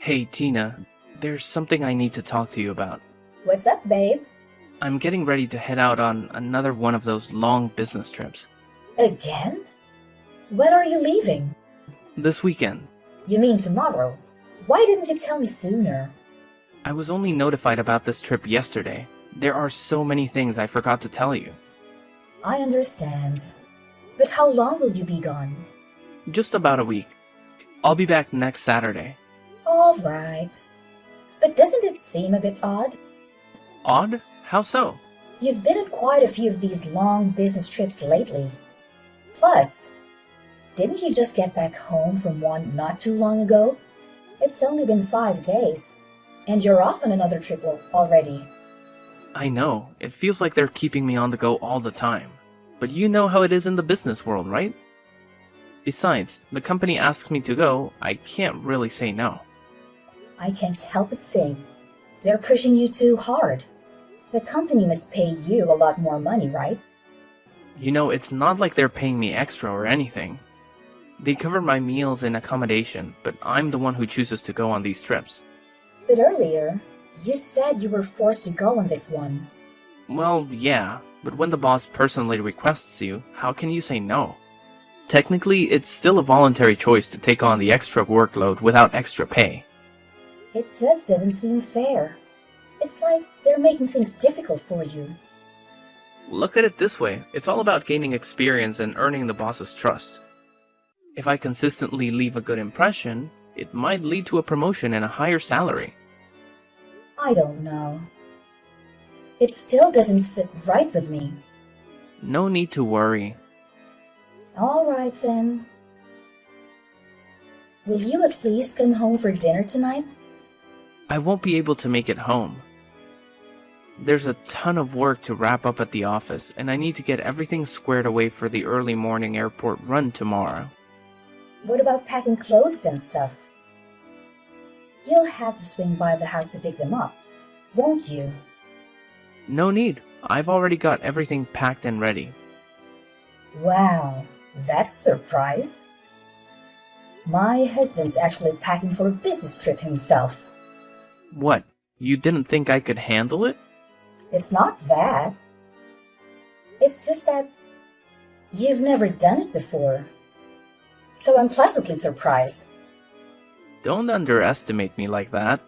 Hey, Tina, there's something I need to talk to you about. What's up, babe? I'm getting ready to head out on another one of those long business trips. Again? When are you leaving? This weekend. You mean tomorrow? Why didn't you tell me sooner? I was only notified about this trip yesterday. There are so many things I forgot to tell you. I understand. But how long will you be gone? Just about a week. I'll be back next Saturday. All right. But doesn't it seem a bit odd? Odd? How so? You've been on quite a few of these long business trips lately. Plus, didn't you just get back home from one not too long ago? It's only been 5 days, and you're off on another trip already. I know, it feels like they're keeping me on the go all the time. But you know how it is in the business world, right? Besides, the company asks me to go, I can't really say no. I can't help but think they're pushing you too hard. The company must pay you a lot more money, right? You know, it's not like they're paying me extra or anything. They cover my meals and accommodation, but I'm the one who chooses to go on these trips. But earlier, you said you were forced to go on this one. Well, yeah, but when the boss personally requests you, how can you say no? Technically, it's still a voluntary choice to take on the extra workload without extra pay. It just doesn't seem fair. It's like they're making things difficult for you. Look at it this way, it's all about gaining experience and earning the boss's trust. If I consistently leave a good impression, it might lead to a promotion and a higher salary. I don't know. It still doesn't sit right with me. No need to worry. All right then. Will you at least come home for dinner tonight? I won't be able to make it home. There's a ton of work to wrap up at the office, and I need to get everything squared away for the early morning airport run tomorrow. What about packing clothes and stuff? You'll have to swing by the house to pick them up, won't you? No need. I've already got everything packed and ready. Wow, that's a surprise. My husband's actually packing for a business trip himself. What? You didn't think I could handle it? It's not that. It's just that you've never done it before. So I'm pleasantly surprised. Don't underestimate me like that.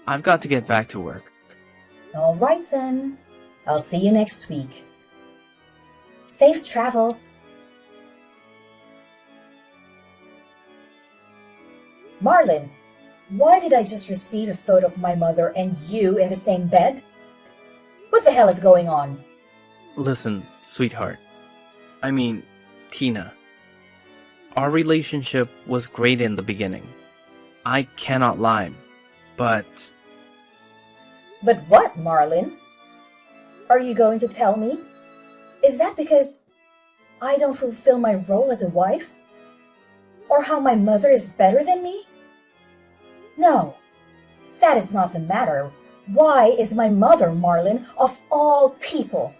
I've got to get back to work. All right then. I'll see you next week. Safe travels. Marlon, why did I just receive a photo of my mother and you in the same bed? What the hell is going on? Listen, sweetheart. I mean, Tina. Our relationship was great in the beginning. I cannot lie, but... But what, Marlon? Are you going to tell me? Is that because I don't fulfill my role as a wife? Or how my mother is better than me? No, that is not the matter. Why is my mother, Marlon, of all people?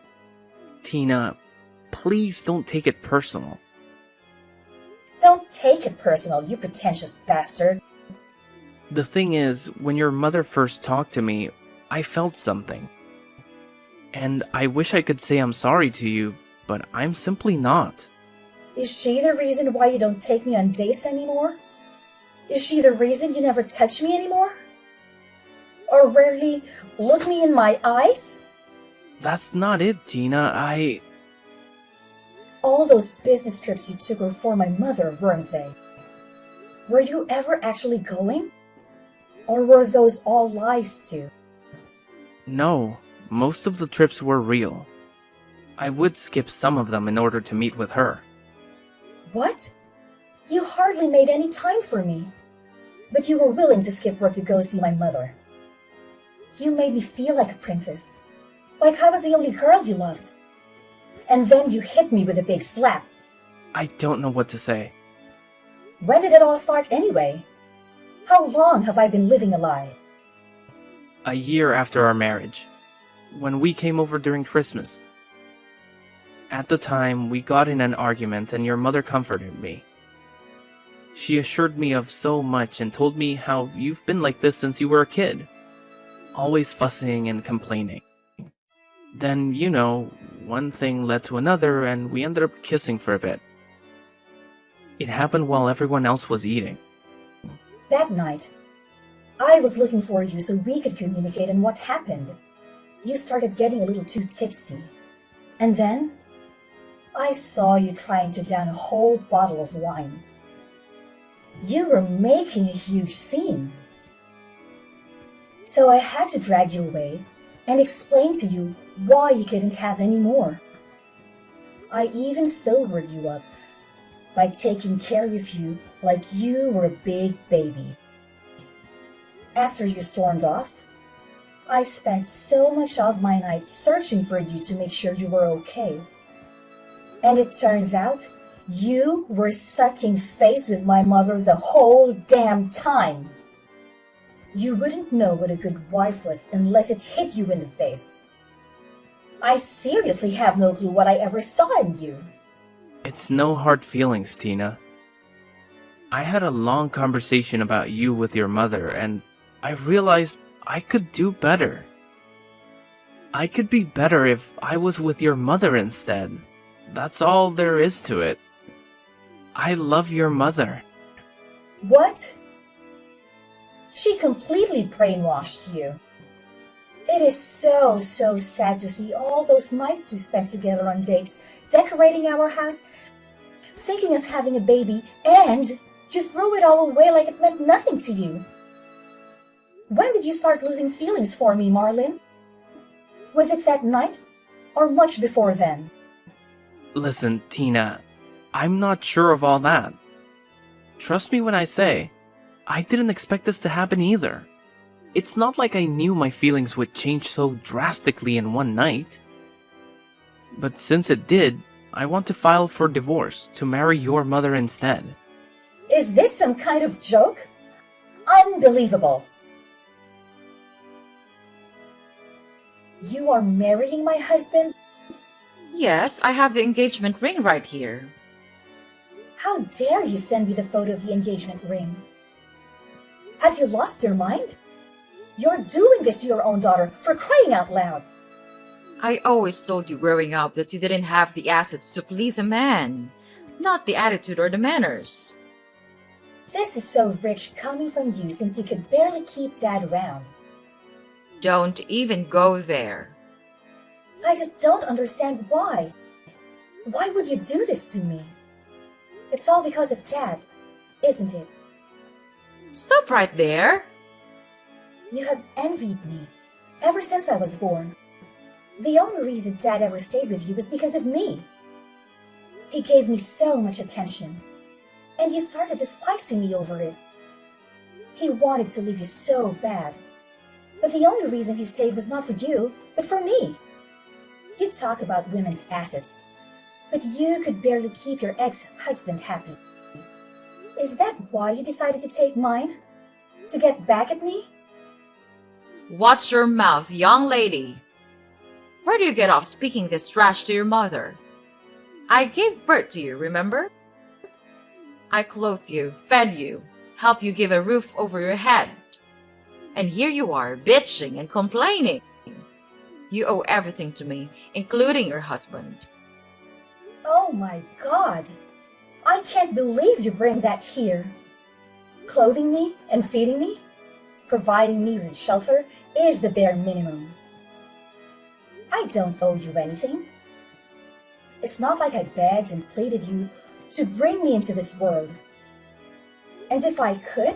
Tina, please don't take it personal. Don't take it personal, you pretentious bastard. The thing is, when your mother first talked to me, I felt something. And I wish I could say I'm sorry to you, but I'm simply not. Is she the reason why you don't take me on dates anymore? Is she the reason you never touch me anymore? Or rarely look me in my eyes? That's not it, Tina. All those business trips you took were for my mother, weren't they? Were you ever actually going? Or were those all lies too? No, most of the trips were real. I would skip some of them in order to meet with her. What? You hardly made any time for me. But you were willing to skip work to go see my mother. You made me feel like a princess. Like I was the only girl you loved. And then you hit me with a big slap. I don't know what to say. When did it all start anyway? How long have I been living a lie? A year after our marriage, when we came over during Christmas. At the time, we got in an argument and your mother comforted me. She assured me of so much and told me how you've been like this since you were a kid. Always fussing and complaining. Then, one thing led to another and we ended up kissing for a bit. It happened while everyone else was eating. That night, I was looking for you so we could communicate on what happened. You started getting a little too tipsy. And then, I saw you trying to down a whole bottle of wine. You were making a huge scene. So I had to drag you away and explain to you why you couldn't have any more. I even sobered you up by taking care of you like you were a big baby. After you stormed off, I spent so much of my night searching for you to make sure you were okay. And it turns out you were sucking face with my mother the whole damn time. You wouldn't know what a good wife was unless it hit you in the face. I seriously have no clue what I ever saw in you. It's no hard feelings, Tina. I had a long conversation about you with your mother, and I realized I could do better. I could be better if I was with your mother instead. That's all there is to it. I love your mother. What? She completely brainwashed you. It is so sad to see all those nights we spent together on dates, decorating our house, thinking of having a baby, and you threw it all away like it meant nothing to you. When did you start losing feelings for me, Marlin? Was it that night, or much before then? Listen, Tina, I'm not sure of all that. Trust me when I say, I didn't expect this to happen either. It's not like I knew my feelings would change so drastically in one night. But since it did, I want to file for divorce to marry your mother instead. Is this some kind of joke? Unbelievable. You are marrying my husband? Yes, I have the engagement ring right here. How dare you send me the photo of the engagement ring? Have you lost your mind? You're doing this to your own daughter, for crying out loud. I always told you growing up that you didn't have the assets to please a man, not the attitude or the manners. This is so rich coming from you since you could barely keep Dad around. Don't even go there. I just don't understand why. Why would you do this to me? It's all because of Dad, isn't it? Stop right there. You have envied me ever since I was born. The only reason Dad ever stayed with you was because of me. He gave me so much attention, and you started despising me over it. He wanted to leave you so bad, but the only reason he stayed was not for you, but for me. You talk about women's assets, but you could barely keep your ex-husband happy. Is that why you decided to take mine? To get back at me? Watch your mouth, young lady. Where do you get off speaking this trash to your mother? I gave birth to you, remember? I clothed you, fed you, helped you give a roof over your head. And here you are, bitching and complaining. You owe everything to me, including your husband. Oh my God! I can't believe you bring that here. Clothing me and feeding me, providing me with shelter is the bare minimum. I don't owe you anything. It's not like I begged and pleaded you to bring me into this world. And if I could,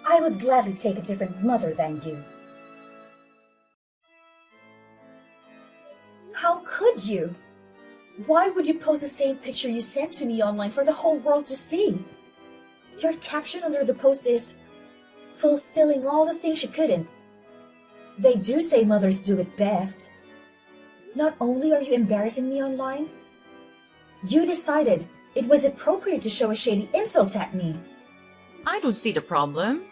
I would gladly take a different mother than you. How could you? Why would you post the same picture you sent to me online for the whole world to see? Your caption under the post is, fulfilling all the things you couldn't. They do say mothers do it best. Not only are you embarrassing me online, you decided it was appropriate to show a shady insult at me. I don't see the problem.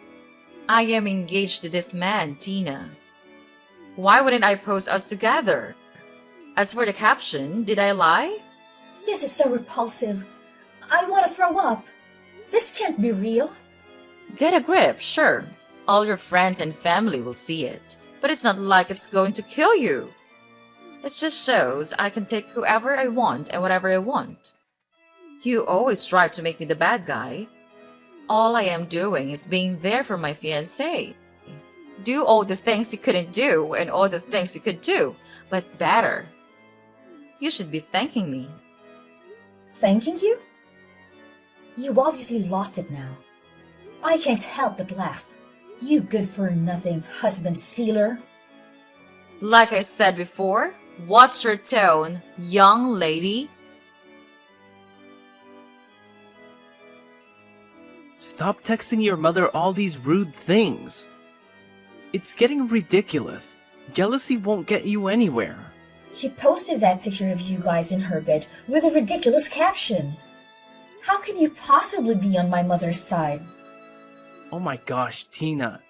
I am engaged to this man, Tina. Why wouldn't I post us together? As for the caption, did I lie? This is so repulsive. I want to throw up. This can't be real. Get a grip, sure. All your friends and family will see it, but it's not like it's going to kill you. It just shows I can take whoever I want and whatever I want. You always try to make me the bad guy. All I am doing is being there for my fiancé. Do all the things you couldn't do and all the things you could do, but better. You should be thanking me. Thanking you? You obviously lost it now. I can't help but laugh. You good-for-nothing husband stealer. Like I said before, watch your tone, young lady. Stop texting your mother all these rude things. It's getting ridiculous. Jealousy won't get you anywhere. She posted that picture of you guys in her bed with a ridiculous caption. How can you possibly be on my mother's side? Oh my gosh, Tina.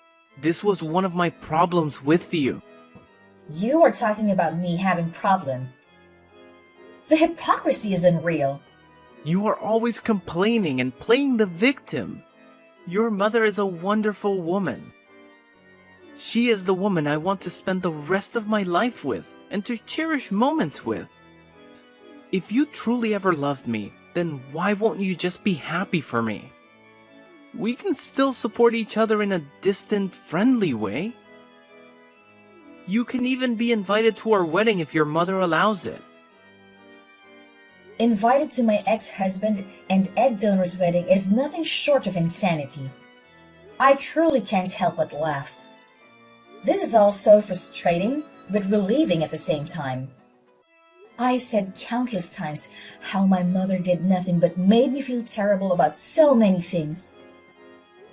This was one of my problems with you. You are talking about me having problems. The hypocrisy is unreal. You are always complaining and playing the victim. Your mother is a wonderful woman. She is the woman I want to spend the rest of my life with and to cherish moments with. If you truly ever loved me, then why won't you just be happy for me? We can still support each other in a distant, friendly way. You can even be invited to our wedding if your mother allows it. Invited to my ex-husband and egg donor's wedding is nothing short of insanity. I truly can't help but laugh. This is all so frustrating, but relieving at the same time. I said countless times how my mother did nothing but made me feel terrible about so many things.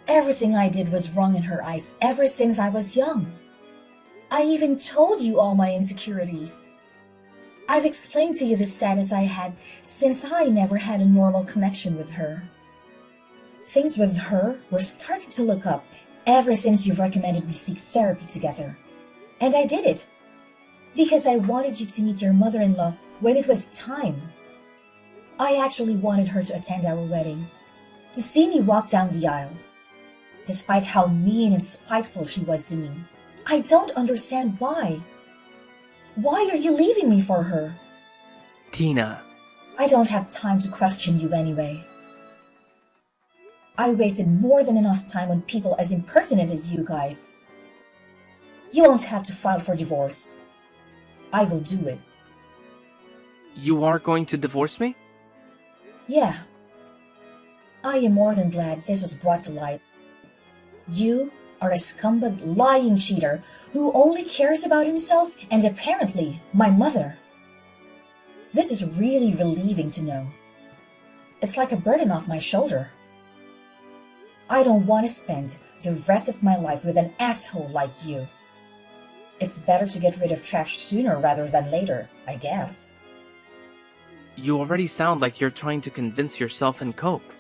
Everything I did was wrong in her eyes ever since I was young. I even told you all my insecurities. I've explained to you the status I had since I never had a normal connection with her. Things with her were starting to look up ever since you recommended we seek therapy together. And I did it, because I wanted you to meet your mother-in-law when it was time. I actually wanted her to attend our wedding, to see me walk down the aisle. Despite how mean and spiteful she was to me, I don't understand why. Why are you leaving me for her? Tina. I don't have time to question you anyway. I wasted more than enough time on people as impertinent as you guys. You won't have to file for divorce. I will do it. You are going to divorce me? Yeah. I am more than glad this was brought to light. You are a scumbag, lying cheater who only cares about himself and apparently my mother. This is really relieving to know. It's like a burden off my shoulder. I don't want to spend the rest of my life with an asshole like you. It's better to get rid of trash sooner rather than later, I guess. You already sound like you're trying to convince yourself and cope.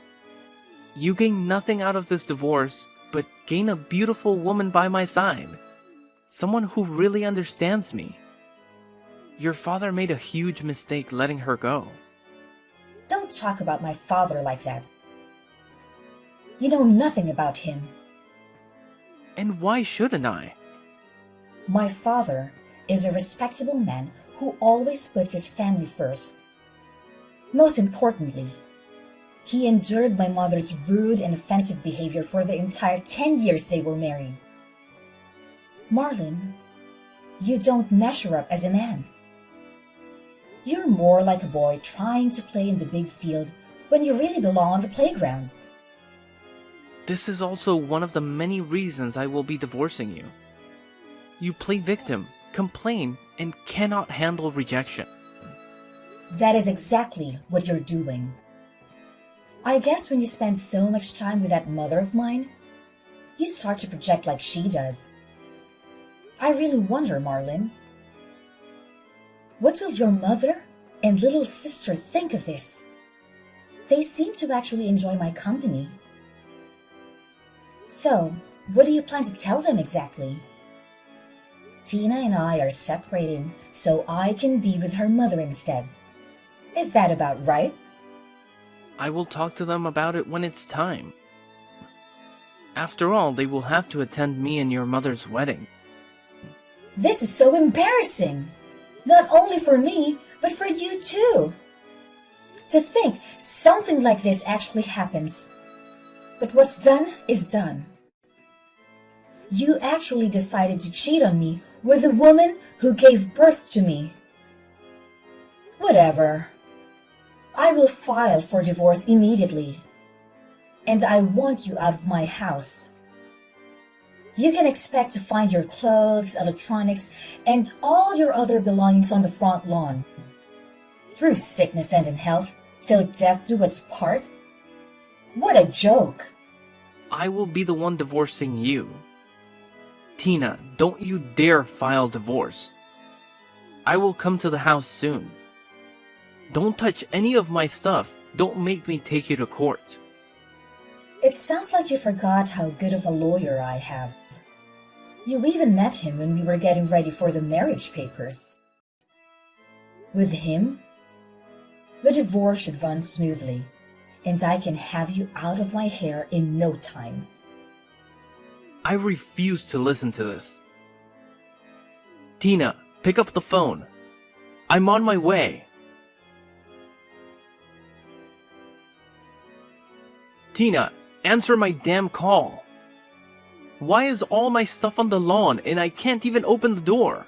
You gain nothing out of this divorce, but gain a beautiful woman by my side. Someone who really understands me. Your father made a huge mistake letting her go. Don't talk about my father like that. You know nothing about him. And why shouldn't I? My father is a respectable man who always puts his family first. Most importantly, he endured my mother's rude and offensive behavior for the entire 10 years they were married. Marlon, you don't measure up as a man. You're more like a boy trying to play in the big field when you really belong on the playground. This is also one of the many reasons I will be divorcing you. You play victim, complain, and cannot handle rejection. That is exactly what you're doing. I guess when you spend so much time with that mother of mine, you start to project like she does. I really wonder, Marlon, what will your mother and little sister think of this? They seem to actually enjoy my company. So, what do you plan to tell them exactly? Tina and I are separating so I can be with her mother instead. Is that about right? I will talk to them about it when it's time. After all, they will have to attend me and your mother's wedding. This is so embarrassing. Not only for me, but for you too. To think something like this actually happens. But what's done is done. You actually decided to cheat on me with the woman who gave birth to me. Whatever. I will file for divorce immediately. And I want you out of my house. You can expect to find your clothes, electronics, and all your other belongings on the front lawn. Through sickness and in health, till death do us part? What a joke! I will be the one divorcing you. Tina, don't you dare file divorce. I will come to the house soon. Don't touch any of my stuff. Don't make me take you to court. It sounds like you forgot how good of a lawyer I have. You even met him when we were getting ready for the marriage papers. With him, the divorce should run smoothly, and I can have you out of my hair in no time. I refuse to listen to this. Tina, pick up the phone. I'm on my way. Tina, answer my damn call. Why is all my stuff on the lawn and I can't even open the door?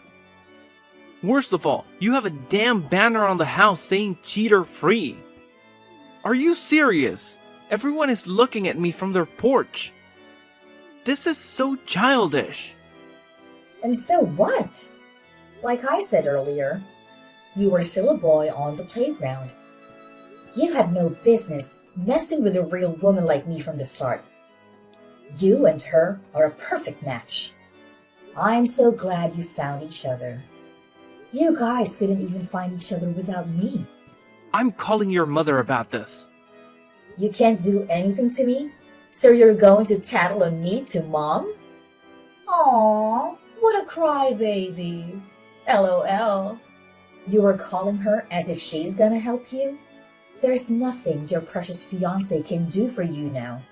Worst of all, you have a damn banner on the house saying cheater free. Are you serious? Everyone is looking at me from their porch. This is so childish. And so what? Like I said earlier, you were still a boy on the playground. You had no business messing with a real woman like me from the start. You and her are a perfect match. I'm so glad you found each other. You guys couldn't even find each other without me. I'm calling your mother about this. You can't do anything to me? So you're going to tattle on me to Mom? Aww, what a crybaby. LOL. You were calling her as if she's gonna help you? There's nothing your precious fiancé can do for you now.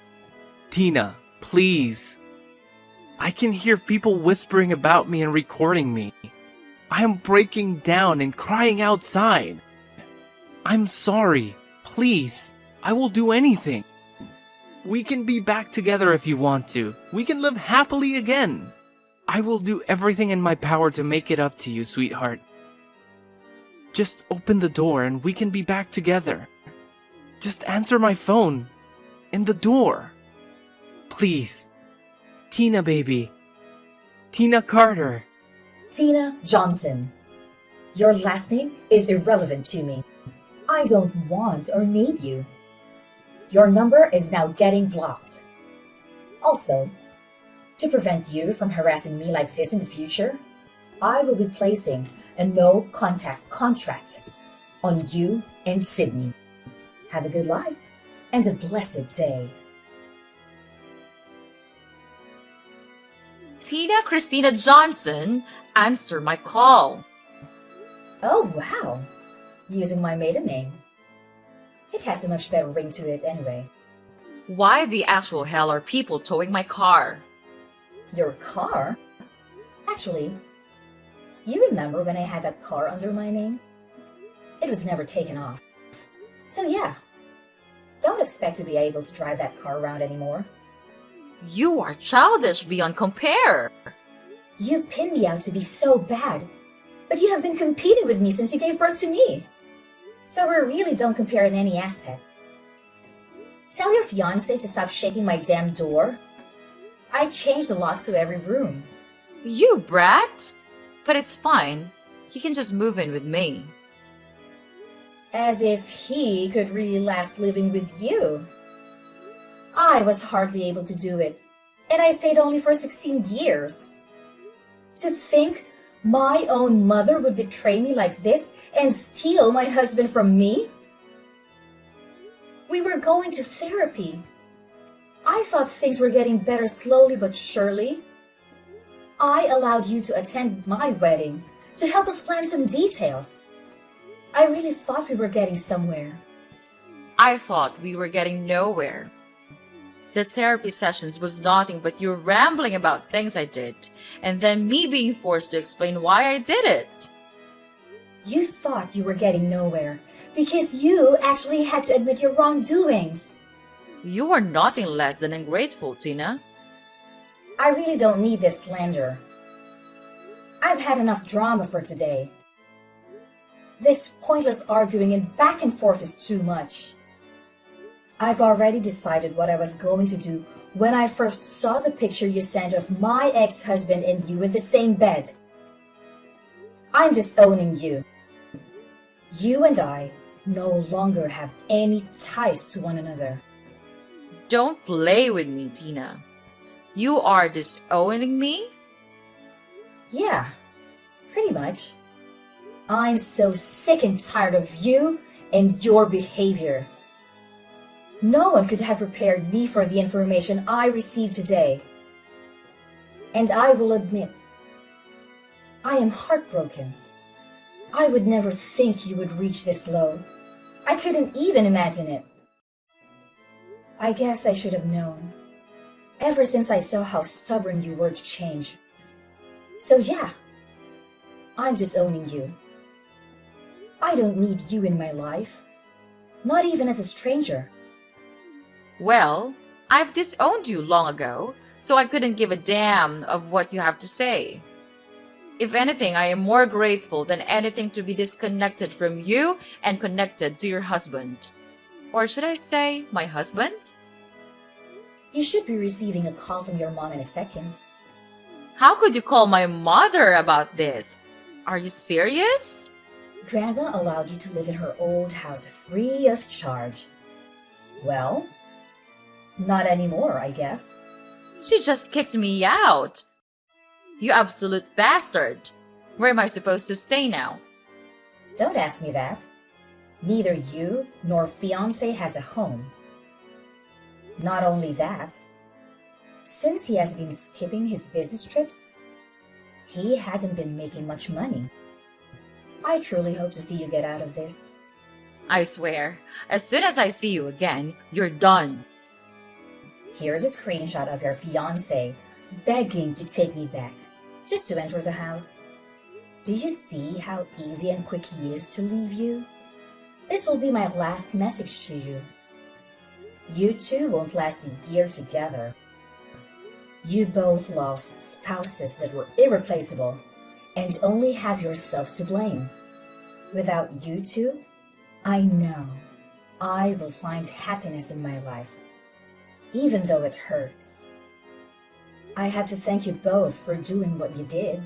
Tina, please. I can hear people whispering about me and recording me. I am breaking down and crying outside. I'm sorry. Please. I will do anything. We can be back together if you want to. We can live happily again. I will do everything in my power to make it up to you, sweetheart. Just open the door and we can be back together. Just answer my phone. In the door. Please. Tina, baby. Tina Carter. Tina Johnson. Your last name is irrelevant to me. I don't want or need you. Your number is now getting blocked. Also, to prevent you from harassing me like this in the future, I will be placing a no-contact contract on you and Sydney. Have a good life and a blessed day. Tina Christina Johnson, answer my call. Oh, wow. Using my maiden name. It has a much better ring to it anyway. Why the actual hell are people towing my car? Your car? Actually, you remember when I had that car under my name? It was never taken off. So yeah, don't expect to be able to drive that car around anymore. You are childish beyond compare. You pinned me out to be so bad, but you have been competing with me since you gave birth to me. So we really don't compare in any aspect. Tell your fiancé to stop shaking my damn door. I changed the locks to every room. You brat! But it's fine. He can just move in with me. As if he could really last living with you. I was hardly able to do it, and I stayed only for 16 years. To think my own mother would betray me like this and steal my husband from me? We were going to therapy. I thought things were getting better slowly but surely. I allowed you to attend my wedding to help us plan some details. I really thought we were getting somewhere. I thought we were getting nowhere. The therapy sessions was nothing but you rambling about things I did, and then me being forced to explain why I did it. You thought you were getting nowhere because you actually had to admit your wrongdoings. You are nothing less than ungrateful, Tina. I really don't need this slander. I've had enough drama for today. This pointless arguing and back and forth is too much. I've already decided what I was going to do when I first saw the picture you sent of my ex-husband and you in the same bed. I'm disowning you. You and I no longer have any ties to one another. Don't play with me, Tina. You are disowning me? Yeah, pretty much. I'm so sick and tired of you and your behavior. No one could have prepared me for the information I received today. And I will admit, I am heartbroken. I would never think you would reach this low. I couldn't even imagine it. I guess I should have known, ever since I saw how stubborn you were to change. So yeah, I'm disowning you. I don't need you in my life, not even as a stranger. Well, I've disowned you long ago, so I couldn't give a damn of what you have to say. If anything, I am more grateful than anything to be disconnected from you and connected to your husband. Or should I say, my husband? You should be receiving a call from your mom in a second. How could you call my mother about this? Are you serious? Grandma allowed you to live in her old house free of charge. Well, not anymore, I guess. She just kicked me out. You absolute bastard. Where am I supposed to stay now? Don't ask me that. Neither you nor fiance has a home. Not only that, since he has been skipping his business trips, he hasn't been making much money. I truly hope to see you get out of this. I swear, as soon as I see you again, you're done. Here's a screenshot of your fiance begging to take me back, just to enter the house. Do you see how easy and quick he is to leave you? This will be my last message to you. You two won't last a year together. You both lost spouses that were irreplaceable and only have yourselves to blame. Without you two, I know I will find happiness in my life, even though it hurts. I have to thank you both for doing what you did.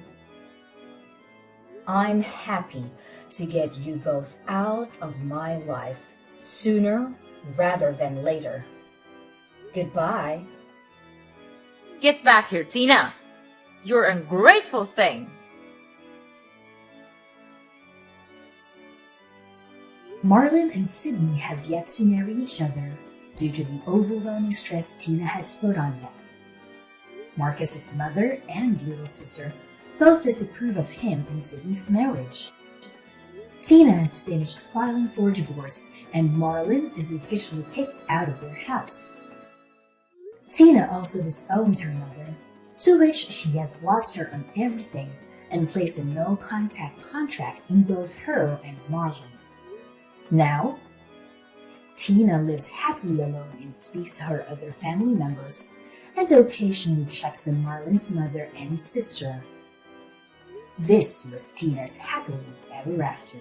I'm happy to get you both out of my life sooner rather than later. Goodbye. Get back here, Tina. You're an ungrateful thing. Marlon and Sydney have yet to marry each other due to the overwhelming stress Tina has put on them. Marcus's mother and little sister both disapprove of him and Sydney's marriage. Tina has finished filing for divorce and Marlon is officially kicked out of their house. Tina also disowns her mother, to which she has blocked her on everything and placed a no-contact contract in both her and Marlon. Now, Tina lives happily alone and speaks to her other family members and occasionally checks on Marlon's mother and sister. This was Tina's happily ever after.